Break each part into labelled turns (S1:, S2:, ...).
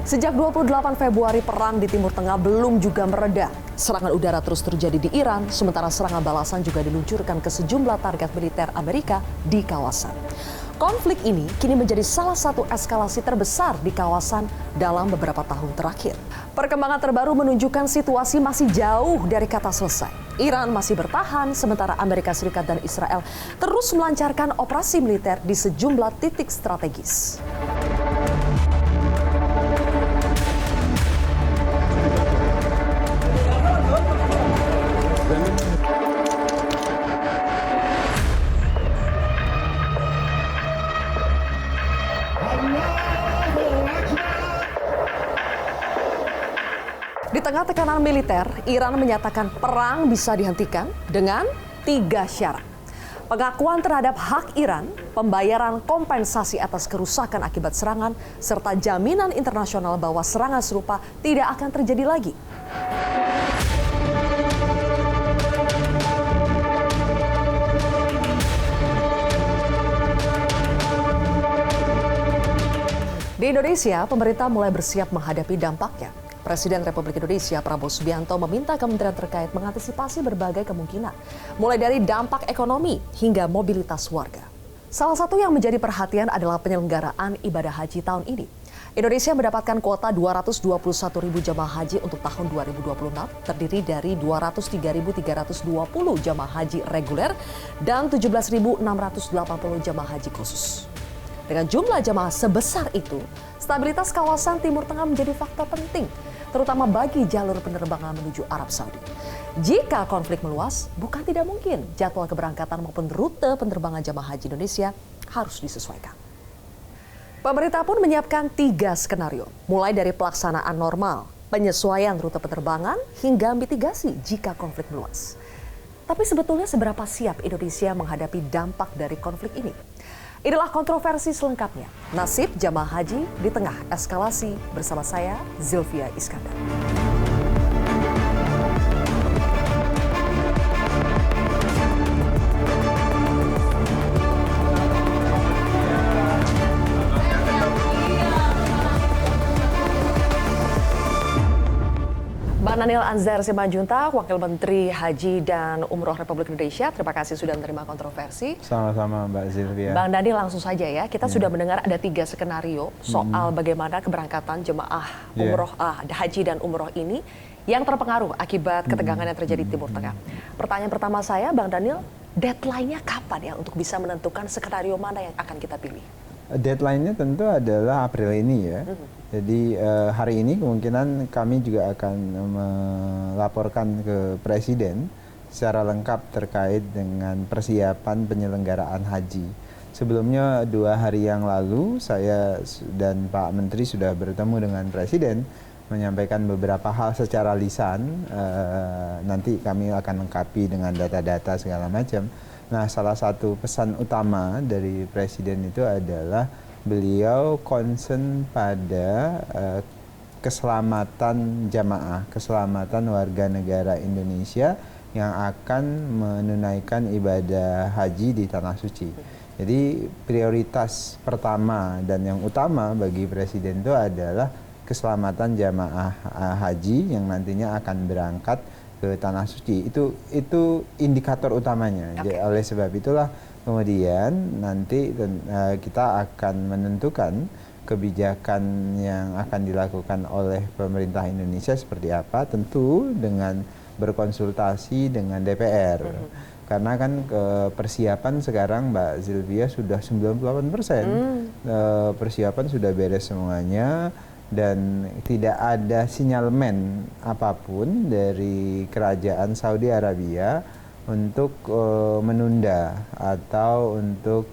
S1: Sejak 28 Februari, perang di Timur Tengah belum juga mereda. Serangan udara terus terjadi di Iran, sementara serangan balasan juga diluncurkan ke sejumlah target militer Amerika di kawasan. Konflik ini kini menjadi salah satu eskalasi terbesar di kawasan dalam beberapa tahun terakhir. Perkembangan terbaru menunjukkan situasi masih jauh dari kata selesai. Iran masih bertahan, sementara Amerika Serikat dan Israel terus melancarkan operasi militer di sejumlah titik strategis. Di tengah tekanan militer, Iran menyatakan perang bisa dihentikan dengan 3 syarat. Pengakuan terhadap hak Iran, pembayaran kompensasi atas kerusakan akibat serangan, serta jaminan internasional bahwa serangan serupa tidak akan terjadi lagi. Di Indonesia, pemerintah mulai bersiap menghadapi dampaknya. Presiden Republik Indonesia Prabowo Subianto meminta kementerian terkait mengantisipasi berbagai kemungkinan, mulai dari dampak ekonomi hingga mobilitas warga. Salah satu yang menjadi perhatian adalah penyelenggaraan ibadah haji tahun ini. Indonesia mendapatkan kuota 221.000 jamaah haji untuk tahun 2026, terdiri dari 203.320 jamaah haji reguler dan 17.680 jamaah haji khusus. Dengan jumlah jamaah sebesar itu, stabilitas kawasan Timur Tengah menjadi faktor penting, terutama bagi jalur penerbangan menuju Arab Saudi. Jika konflik meluas, bukan tidak mungkin jadwal keberangkatan maupun rute penerbangan jamaah haji Indonesia harus disesuaikan. Pemerintah pun menyiapkan 3 skenario, mulai dari pelaksanaan normal, penyesuaian rute penerbangan, hingga mitigasi jika konflik meluas. Tapi sebetulnya seberapa siap Indonesia menghadapi dampak dari konflik ini? Inilah kontroversi selengkapnya. Nasib jamaah haji di tengah eskalasi, bersama saya, Zilvia Iskandar. Bang Daniel Anzar Simanjuntak, Wakil Menteri Haji dan Umroh Republik Indonesia. Terima kasih sudah menerima kontroversi.
S2: Sama-sama Mbak Zilvia.
S1: Bang Daniel, langsung saja ya. Kita sudah mendengar ada 3 skenario soal bagaimana keberangkatan jemaah umroh, haji dan umroh ini yang terpengaruh akibat ketegangan yang terjadi di Timur Tengah. Pertanyaan pertama saya, Bang Daniel, deadline-nya kapan ya untuk bisa menentukan skenario mana yang akan kita pilih?
S2: Deadline-nya tentu adalah April ini ya. Jadi hari ini kemungkinan kami juga akan melaporkan ke Presiden secara lengkap terkait dengan persiapan penyelenggaraan haji. Sebelumnya 2 hari yang lalu saya dan Pak Menteri sudah bertemu dengan Presiden, menyampaikan beberapa hal secara lisan. Nanti kami akan lengkapi dengan data-data segala macam. Nah, salah satu pesan utama dari Presiden itu adalah beliau concern pada keselamatan jamaah, keselamatan warga negara Indonesia yang akan menunaikan ibadah haji di Tanah Suci. Jadi prioritas pertama dan yang utama bagi Presiden itu adalah keselamatan jamaah haji yang nantinya akan berangkat ke Tanah Suci. Itu indikator utamanya. Okay. Oleh sebab itulah kemudian nanti kita akan menentukan kebijakan yang akan dilakukan oleh pemerintah Indonesia seperti apa, tentu dengan berkonsultasi dengan DPR. Karena kan persiapan sekarang Mbak Zilvia sudah 98%. Persiapan sudah beres semuanya dan tidak ada sinyalmen apapun dari kerajaan Saudi Arabia untuk menunda atau untuk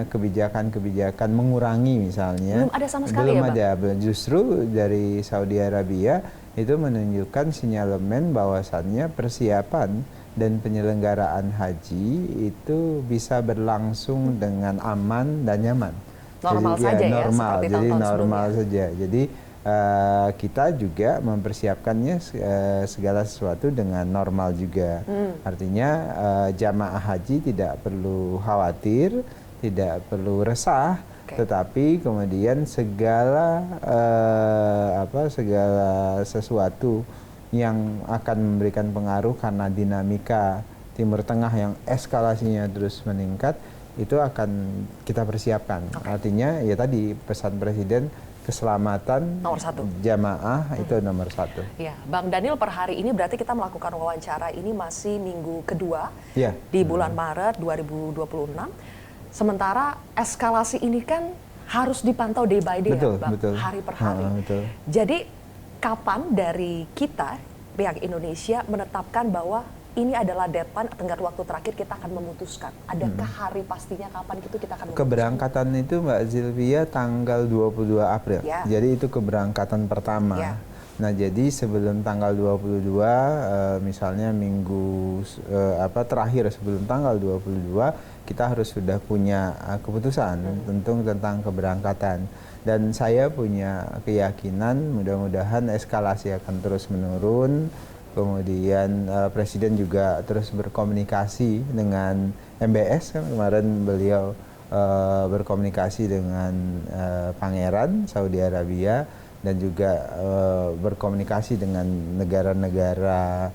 S2: kebijakan-kebijakan mengurangi misalnya.
S1: Belum ada sama sekali
S2: belum
S1: ya,
S2: ada. Justru dari Saudi Arabia itu menunjukkan sinyalemen bahwasannya persiapan dan penyelenggaraan haji itu bisa berlangsung dengan aman dan nyaman.
S1: Normal saja ya,
S2: normal.
S1: seperti
S2: Jadi
S1: tahun-tahun
S2: normal
S1: sebelumnya.
S2: saja. Jadi kita juga mempersiapkannya segala sesuatu dengan normal juga. Artinya jamaah haji tidak perlu khawatir, tidak perlu resah Tetapi kemudian segala segala sesuatu yang akan memberikan pengaruh karena dinamika Timur Tengah yang eskalasinya terus meningkat, itu akan kita persiapkan. Artinya ya tadi pesan Presiden, keselamatan
S1: nomor 1.
S2: Jamaah itu nomor 1.
S1: Ya, Bang Daniel, per hari ini berarti kita melakukan wawancara ini masih minggu kedua di bulan Maret 2026. Sementara eskalasi ini kan harus dipantau day by day,
S2: betul,
S1: ya, Bang,
S2: betul.
S1: hari per hari.
S2: Betul.
S1: Jadi kapan dari kita pihak Indonesia menetapkan bahwa ini adalah deadline, tenggat waktu terakhir kita akan memutuskan? Adakah hari pastinya kapan itu kita akan memutuskan?
S2: Keberangkatan itu Mbak Zilvia tanggal 22 April. Jadi itu keberangkatan pertama. Nah, jadi sebelum tanggal 22 misalnya minggu terakhir sebelum tanggal 22 kita harus sudah punya keputusan tentang keberangkatan. Dan saya punya keyakinan mudah-mudahan eskalasi akan terus menurun. Kemudian Presiden juga terus berkomunikasi dengan MBS, kan kemarin beliau berkomunikasi dengan Pangeran Saudi Arabia dan juga berkomunikasi dengan negara-negara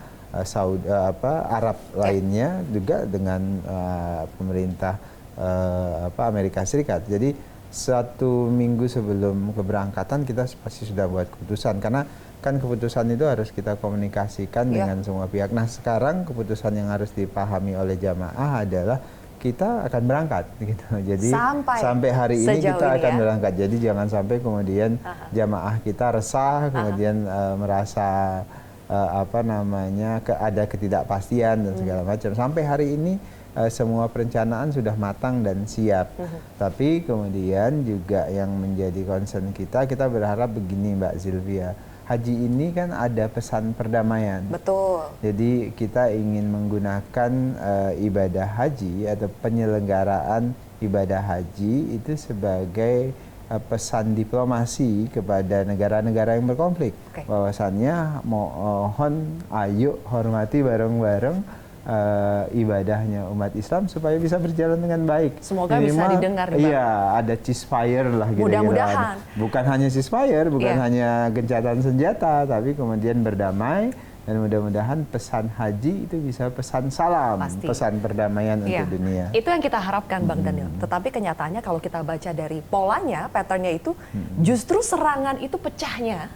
S2: Arab lainnya, juga dengan pemerintah Amerika Serikat. Jadi 1 minggu sebelum keberangkatan kita pasti sudah buat keputusan, karena kan keputusan itu harus kita komunikasikan dengan semua pihak. Nah, sekarang keputusan yang harus dipahami oleh jamaah adalah kita akan berangkat gitu. Jadi sampai hari ini kita akan berangkat. Jadi jangan sampai kemudian jamaah kita resah, kemudian merasa ada ketidakpastian dan segala macam. Sampai hari ini semua perencanaan sudah matang dan siap. Tapi kemudian juga yang menjadi concern kita berharap begini, Mbak Zilvia. Haji ini kan ada pesan perdamaian.
S1: Betul.
S2: Jadi kita ingin menggunakan ibadah haji atau penyelenggaraan ibadah haji itu sebagai pesan diplomasi kepada negara-negara yang berkonflik. Bahwasannya mohon ayo hormati bareng-bareng ibadahnya umat Islam supaya bisa berjalan dengan baik.
S1: Semoga bisa didengar.
S2: Iya, ada ceasefire lah kira-kira.
S1: Mudah-mudahan.
S2: Bukan hanya ceasefire, bukan hanya gencatan senjata, tapi kemudian berdamai. Dan mudah-mudahan pesan haji itu bisa pesan salam, pesan perdamaian untuk dunia.
S1: Itu yang kita harapkan, Bang Daniel. Tetapi kenyataannya kalau kita baca dari polanya, patternnya itu justru serangan itu pecahnya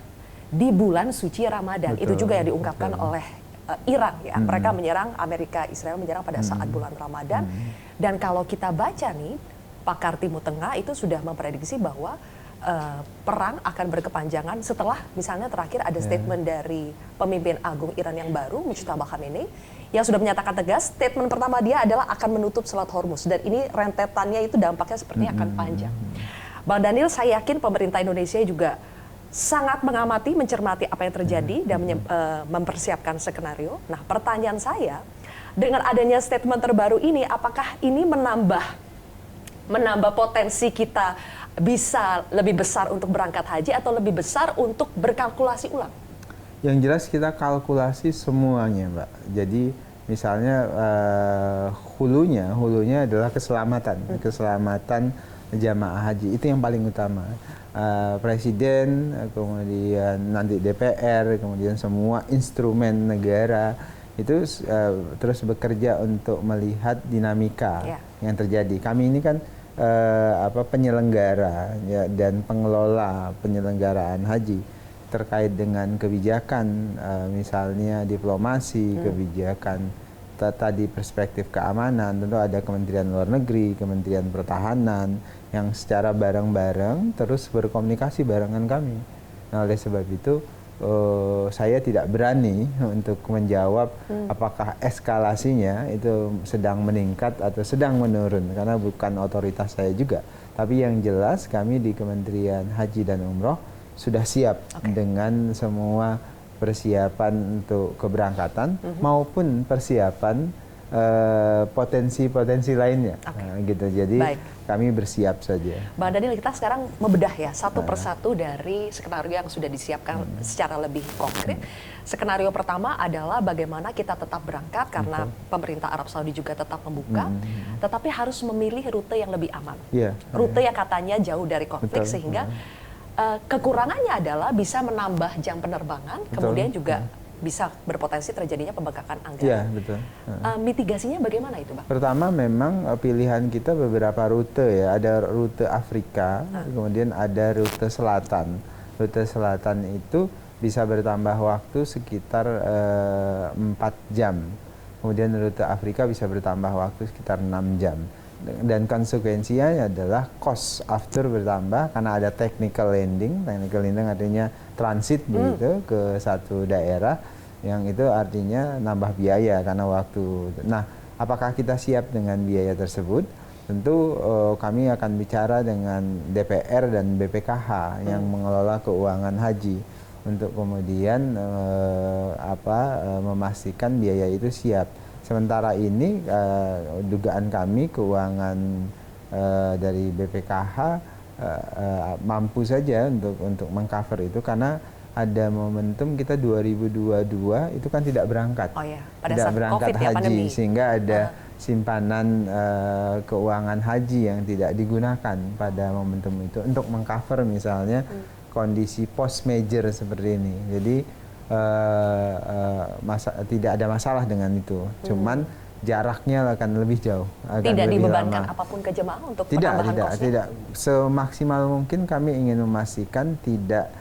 S1: di bulan suci Ramadan. Itu juga yang diungkapkan oleh Iran, ya. Mereka menyerang Amerika, Israel menyerang pada saat bulan Ramadan. Dan kalau kita baca nih, pakar Timur Tengah itu sudah memprediksi bahwa perang akan berkepanjangan setelah misalnya terakhir ada statement dari pemimpin agung Iran yang baru, Mujtaba Khamenei, yang sudah menyatakan tegas, statement pertama dia adalah akan menutup Selat Hormuz. Dan ini rentetannya itu dampaknya sepertinya akan panjang. Bang Daniel, saya yakin pemerintah Indonesia juga sangat mengamati, mencermati apa yang terjadi dan mempersiapkan skenario. Nah, pertanyaan saya, dengan adanya statement terbaru ini, apakah ini menambah potensi kita bisa lebih besar untuk berangkat haji atau lebih besar untuk berkalkulasi ulang?
S2: Yang jelas kita kalkulasi semuanya, Mbak. Jadi misalnya hulunya adalah keselamatan jamaah haji, itu yang paling utama. Presiden, kemudian nanti DPR, kemudian semua instrumen negara itu terus bekerja untuk melihat dinamika yang terjadi. Kami ini kan penyelenggara dan pengelola penyelenggaraan haji terkait dengan kebijakan, misalnya diplomasi, kebijakan tadi perspektif keamanan, tentu ada Kementerian Luar Negeri, Kementerian Pertahanan yang secara bareng-bareng terus berkomunikasi barengan kami. Nah, oleh sebab itu saya tidak berani untuk menjawab apakah eskalasinya itu sedang meningkat atau sedang menurun, karena bukan otoritas saya juga. Tapi yang jelas kami di Kementerian Haji dan Umroh sudah siap dengan semua persiapan untuk keberangkatan maupun persiapan potensi-potensi lainnya. Nah, gitu. Jadi
S1: Baik.
S2: kami bersiap saja.
S1: Bang Daniel, kita sekarang membedah ya satu persatu dari skenario yang sudah disiapkan secara lebih konkret. Skenario pertama adalah bagaimana kita tetap berangkat karena pemerintah Arab Saudi juga tetap membuka, tetapi harus memilih rute yang lebih aman.
S2: Iya.
S1: Rute yang katanya jauh dari konflik,
S2: Betul.
S1: sehingga kekurangannya adalah bisa menambah jam penerbangan, kemudian juga bisa berpotensi terjadinya pembengkakan anggaran.
S2: Iya, betul.
S1: Mitigasinya bagaimana itu, Bang?
S2: Pertama memang pilihan kita beberapa rute ya, ada rute Afrika, kemudian ada rute selatan. Rute selatan itu bisa bertambah waktu sekitar 4 jam. Kemudian rute Afrika bisa bertambah waktu sekitar 6 jam. Dan konsekuensinya adalah cost after bertambah karena ada technical landing. Technical landing artinya transit begitu ke satu daerah, yang itu artinya nambah biaya karena waktu. Nah, apakah kita siap dengan biaya tersebut? Tentu kami akan bicara dengan DPR dan BPKH yang mengelola keuangan haji untuk kemudian memastikan biaya itu siap. Sementara ini dugaan kami keuangan dari BPKH mampu saja untuk mengcover itu karena ada momentum kita 2022 itu kan tidak berangkat,
S1: Oh ya, pada
S2: tidak
S1: saat
S2: berangkat
S1: COVID ya,
S2: haji,
S1: pandemi.
S2: sehingga ada simpanan keuangan haji yang tidak digunakan pada momentum itu untuk mengcover misalnya kondisi post major seperti ini. Jadi tidak ada masalah dengan itu, cuman jaraknya akan lebih jauh, akan
S1: Tidak
S2: lebih
S1: dibebankan
S2: lama.
S1: apapun ke jemaah untuk
S2: Tidak,
S1: penambahan
S2: tidak,
S1: kosnya?
S2: tidak. Semaksimal mungkin kami ingin memastikan tidak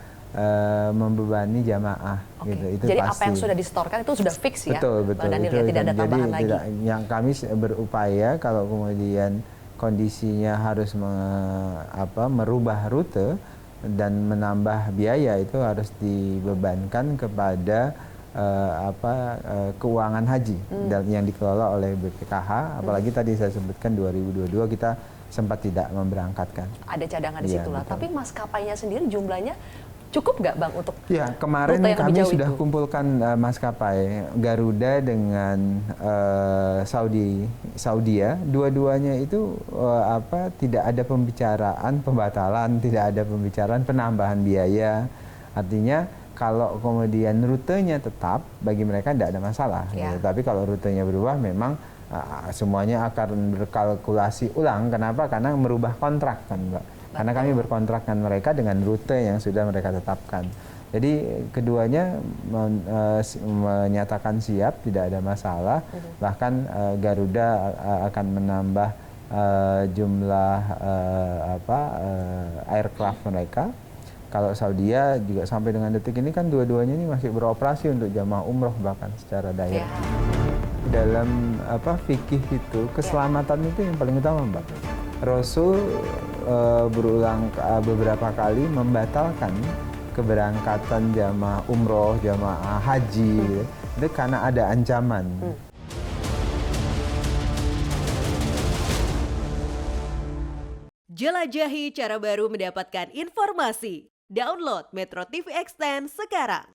S2: membebani jamaah.
S1: Oke.
S2: Gitu. Itu
S1: Jadi
S2: pasti.
S1: apa yang sudah disetorkan itu sudah fix ya?
S2: Betul, betul.
S1: Bang Daniel,
S2: Itu,
S1: ya, tidak ada tambahan lagi.
S2: yang kami berupaya kalau kemudian kondisinya harus merubah rute dan menambah biaya itu harus dibebankan kepada keuangan haji dan yang dikelola oleh BPKH. Apalagi tadi saya sebutkan 2022 kita sempat tidak memberangkatkan.
S1: Ada cadangan di
S2: Iya,
S1: situ lah.
S2: betul.
S1: Tapi maskapainya sendiri jumlahnya cukup nggak, Bang, untuk
S2: Ya, kemarin
S1: rute yang lebih
S2: kami
S1: jauh
S2: sudah
S1: itu?
S2: kumpulkan maskapai Garuda dengan Saudi ya. Dua-duanya itu tidak ada pembicaraan pembatalan, tidak ada pembicaraan penambahan biaya. Artinya kalau kemudian rutenya tetap, bagi mereka tidak ada masalah.
S1: Ya.
S2: Gitu. Tapi kalau rutenya berubah, memang semuanya akan berkalkulasi ulang. Kenapa? Karena merubah kontrak kan, Mbak. Karena kami berkontrak dengan mereka dengan rute yang sudah mereka tetapkan. Jadi keduanya menyatakan siap, tidak ada masalah. Bahkan Garuda akan menambah jumlah aircraft mereka. Kalau Saudia juga sampai dengan detik ini kan dua-duanya ini masih beroperasi untuk jamaah umroh bahkan secara
S1: Ya.
S2: direct. Dalam fikih itu keselamatan itu yang paling utama, Mbak. Rasul beberapa kali membatalkan keberangkatan jamaah umroh, jamaah haji, itu karena ada ancaman.
S3: Jelajahi cara baru mendapatkan informasi. Download Metro TV Extend sekarang.